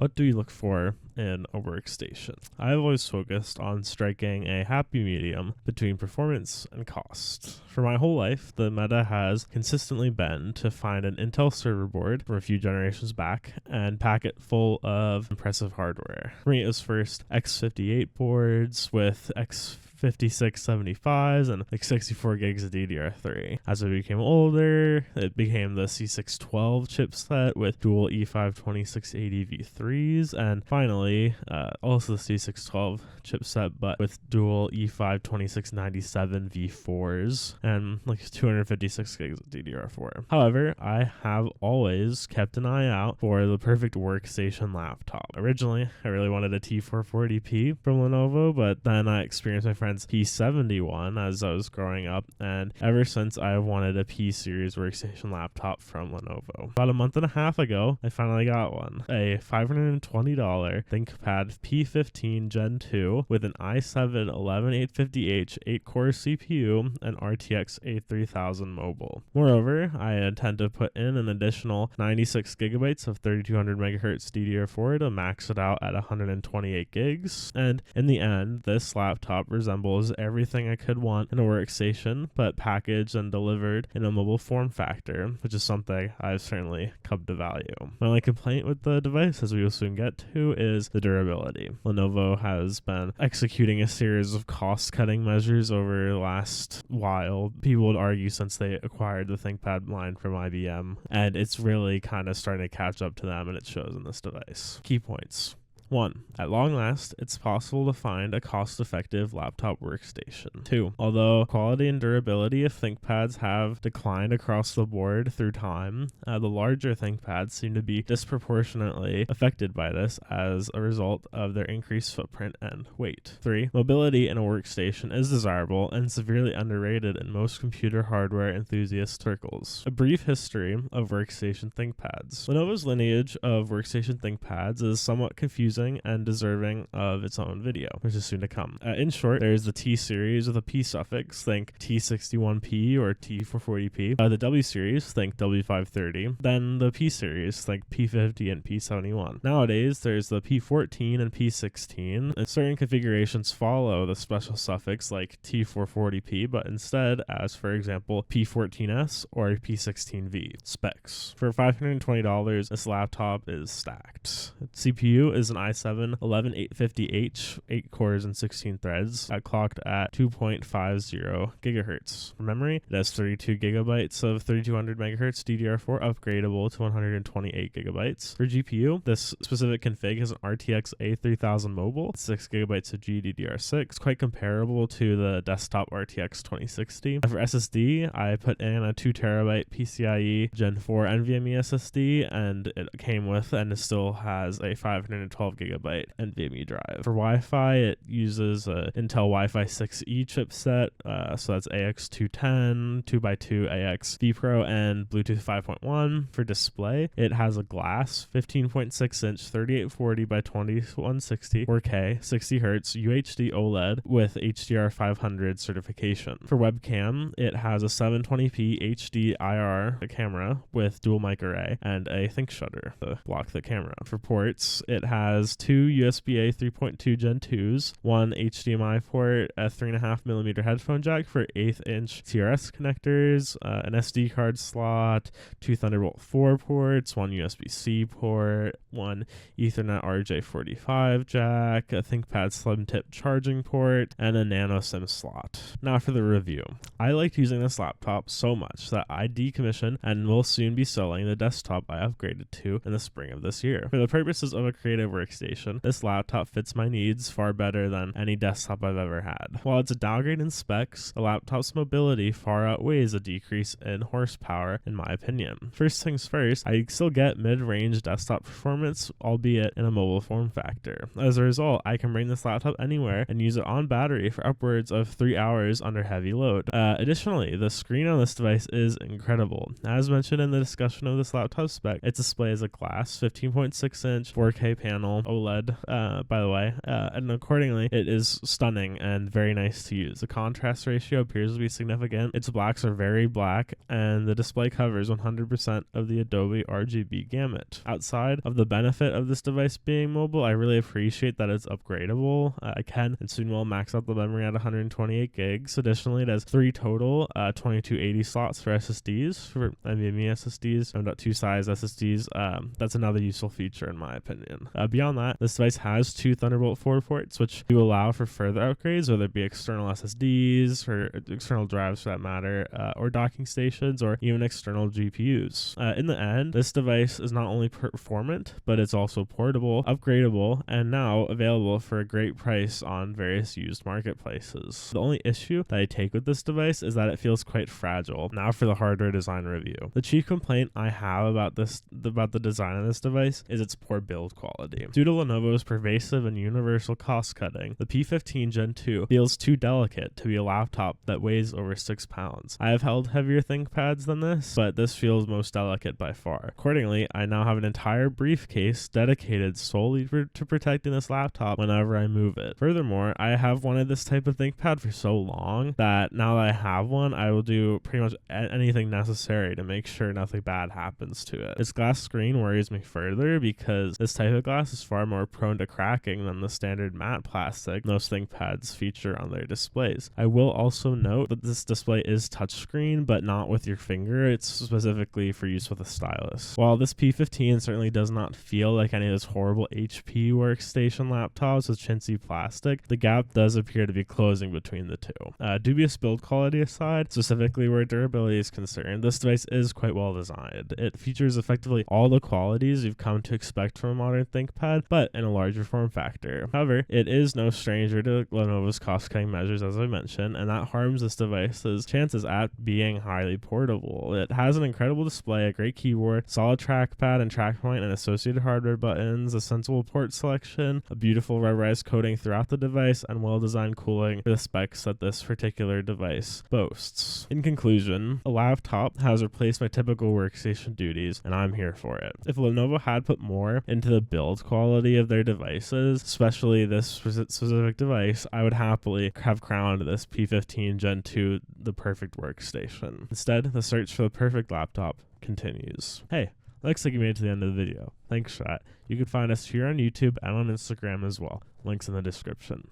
What do you look for in a workstation? I've always focused on striking a happy medium between performance and cost. For my whole life, the meta has consistently been to find an Intel server board from a few generations back and pack it full of impressive hardware. For me, it was first x58 boards with x5675s and like 64 gigs of DDR3. As I became older, it became the C612 chipset with dual E5 2680 V3s, and finally, also the C612 chipset, but with dual E5 2697 V4s and like 256 gigs of DDR4. However, I have always kept an eye out for the perfect workstation laptop. Originally, I really wanted a T440p from Lenovo, but then I experienced my friend's P71 as I was growing up, and ever since I have wanted a P-series workstation laptop from Lenovo. About a month and a half ago, I finally got one. A $520 ThinkPad P15 Gen 2 with an i7-11850H 8-core CPU and RTX A3000 mobile. Moreover, I intend to put in an additional 96 gigabytes of 3200 megahertz DDR4 to max it out at 128 gigs, and in the end, this laptop resembles everything I could want in a workstation, but packaged and delivered in a mobile form factor, which is something I've certainly come to value. My only complaint with the device, as we will soon get to, is the durability. Lenovo has been executing a series of cost-cutting measures over the last while. People would argue since they acquired the ThinkPad line from IBM, and it's really kind of starting to catch up to them, and it shows in this device. Key points. 1. At long last, it's possible to find a cost-effective laptop workstation. 2. Although quality and durability of ThinkPads have declined across the board through time, the larger ThinkPads seem to be disproportionately affected by this as a result of their increased footprint and weight. 3. Mobility in a workstation is desirable and severely underrated in most computer hardware enthusiast circles. A brief history of workstation ThinkPads. Lenovo's lineage of workstation ThinkPads is somewhat confusing and deserving of its own video, which is soon to come. In short, there's the T series with a P suffix, think T61P or T440p. The W series, think W530. Then the P series, think P50 and P71. Nowadays, there's the P14 and P16, and certain configurations follow the special suffix like T440p, but instead, as for example, P14S or P16V. Specs. For $520, this laptop is stacked. Its CPU is an i7-11850H, 8 cores and 16 threads, clocked at 2.50 gigahertz. For memory, it has 32 gigabytes of 3200 megahertz DDR4, upgradable to 128 gigabytes. For GPU, this specific config has an RTX A3000 mobile, 6 gigabytes of GDDR6, quite comparable to the desktop RTX 2060. For SSD, I put in a 2 terabyte PCIe Gen 4 NVMe SSD, and it came with and it still has a 512 gigabyte NVMe drive. For Wi-Fi, it uses a Intel Wi-Fi 6E chipset, so that's AX210, 2x2 AX vPro, and Bluetooth 5.1. For display, it has a glass 15.6 inch 3840 by 2160 4K 60 Hz UHD OLED with HDR 500 certification. For webcam, it has a 720p HD IR camera with dual mic array and a ThinkShutter to block the camera. For ports, it has two USB-A 3.2 Gen 2s, one HDMI port, a 3.5mm headphone jack for 1/8 inch TRS connectors, an SD card slot, two Thunderbolt 4 ports, one USB-C port, one Ethernet RJ45 jack, a ThinkPad slim tip charging port, and a nano SIM slot. Now for the review. I liked using this laptop so much that I decommissioned and will soon be selling the desktop I upgraded to in the spring of this year. For the purposes of a creative workstation, this laptop fits my needs far better than any desktop I've ever had. While it's a downgrade in specs, the laptop's mobility far outweighs a decrease in horsepower in my opinion. First things first, I still get mid-range desktop performance, albeit in a mobile form factor. As a result, I can bring this laptop anywhere and use it on battery for upwards of 3 hours under heavy load. Additionally, the screen on this device is incredible. As mentioned in the discussion of this laptop spec, its display is a glass 15.6 inch 4K panel panel OLED, by the way, and accordingly, it is stunning and very nice to use. The contrast ratio appears to be significant. Its blacks are very black, and the display covers 100% of the Adobe RGB gamut. Outside of the benefit of this device being mobile, I really appreciate that it's upgradable. I can and soon will max out the memory at 128 gigs. Additionally, it has 3 total 2280 slots for SSDs, for NVMe SSDs, M.2 size SSDs. That's another useful feature in my opinion. Beyond that, this device has 2 Thunderbolt 4 ports, which do allow for further upgrades, whether it be external SSDs or external drives for that matter, or docking stations, or even external GPUs. In the end, this device is not only performant, but it's also portable, upgradable, and now available for a great price on various used marketplaces. The only issue that I take with this device is that it feels quite fragile. Now for the hardware design review. The chief complaint I have about the design of this device is its poor build quality. Due to Lenovo's pervasive and universal cost cutting, the P15 Gen 2 feels too delicate to be a laptop that weighs over 6 pounds. I have held heavier ThinkPads than this, but this feels most delicate by far. Accordingly, I now have an entire briefcase dedicated solely to protecting this laptop whenever I move it. Furthermore, I have wanted this type of ThinkPad for so long that now that I have one, I will do pretty much anything necessary to make sure nothing bad happens to it. Its glass screen worries me further because this type of glass is far more prone to cracking than the standard matte plastic most ThinkPads feature on their displays. I will also note that this display is touchscreen, but not with your finger. It's specifically for use with a stylus. While this P15 certainly does not feel like any of those horrible HP workstation laptops with chintzy plastic, the gap does appear to be closing between the two. Dubious build quality aside, specifically where durability is concerned, this device is quite well designed. It features effectively all the qualities you've come to expect from a modern ThinkPad, but in a larger form factor. However, it is no stranger to Lenovo's cost-cutting measures, as I mentioned, and that harms this device's chances at being highly portable. It has an incredible display, a great keyboard, solid trackpad and track point and associated hardware buttons, a sensible port selection, a beautiful rubberized coating throughout the device, and well-designed cooling for the specs that this particular device boasts. In conclusion, a laptop has replaced my typical workstation duties, and I'm here for it. If Lenovo had put more into the build quality of their devices, especially this specific device, I would happily have crowned this P15 Gen 2 the perfect workstation. Instead, the search for the perfect laptop continues. Hey, looks like you made it to the end of the video. Thanks for that. You can find us here on YouTube and on Instagram as well. Links in the description.